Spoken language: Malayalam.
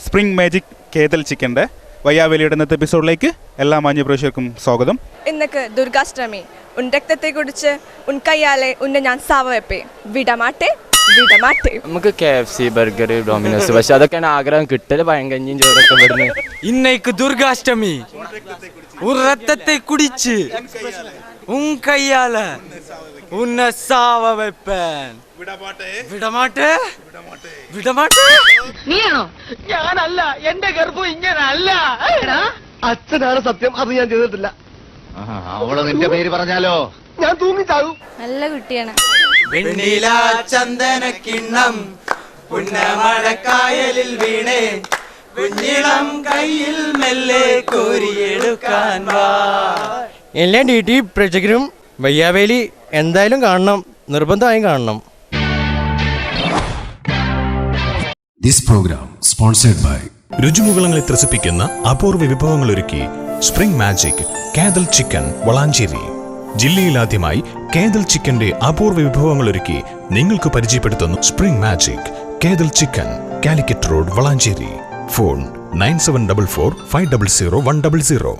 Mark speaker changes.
Speaker 1: സ്പ്രിംഗ് മാജിക് കേതൽ ചിക്കൻ്റെ വയ്യാവേലിയുടെ ഇന്നത്തെ എപ്പിസോഡിലേക്ക് എല്ലാ മാന്യ പ്രേക്ഷകർക്കും സ്വാഗതം.
Speaker 2: ഇന്നക്ക് ദുർഗാഷ്ടമി. ഉൻ രക്തത്തെ കുടിച്ച് ഉൻ കയ്യാലെ ഉന്നെ ഞാൻ സാവ വെപ്പേ. വിടമാട്ടെ വിടമാട്ടെ.
Speaker 3: നമുക്ക് KFC, ബർഗർ, ഡൊമിനോസ്, പക്ഷെ അതൊക്കെയാണ് ആഗ്രഹം. കിട്ടല് പഴങ്കഞ്ഞിയും ചോറൊക്കെ ഇവിടുന്ന്.
Speaker 4: ഇന്നേക്ക് ദുർഗാഷ്ടമി. ഉൻ രക്തത്തെ കുടിച്ച് ഉൻ കയ്യാലെ ഉന്നെ സാവ വെപ്പൻ. വിടമാട്ടെ വിടമാട്ടെ.
Speaker 5: നീയാണോ?
Speaker 4: ഞാനല്ല, എന്റെ ഗർഭം ഇങ്ങനല്ല.
Speaker 6: അച്ഛനാണ് സത്യം, അത് ഞാൻ ചെയ്തിട്ടില്ല. അവള് നിന്റെ പേര് പറഞ്ഞാലോ ഞാൻ തൂങ്ങിച്ചാകും.
Speaker 2: നല്ല കുട്ടിയാണ്.
Speaker 4: വെണ്ണില ചന്ദന കിണ്ണം പുന്നമടക്കായലിൽ വീണേ കുഞ്ഞിളം കയ്യിൽ മെല്ലെ കോരിയെടുക്കാൻ വാ.
Speaker 7: എല്ലാ DT പ്രേക്ഷകരും വയ്യാവേലി എന്തായാലും കാണണം, നിർബന്ധമായും കാണണം.
Speaker 8: This program sponsored by
Speaker 9: രുചിമുകളങ്ങളെ ത്രസിപ്പിക്കുന്ന അപൂർവ വിഭവങ്ങൾ ഒരുക്കി spring magic Kethal chicken Valanchery. ജില്ലയിലാദ്യമായി കേതൽ ചിക്കന്റെ അപൂർവ വിഭവങ്ങൾ ഒരുക്കി നിങ്ങൾക്ക് പരിചയപ്പെടുത്തുന്നു spring magic Kethal chicken, Calicut road, Valanchery. Phone 9744 500 100.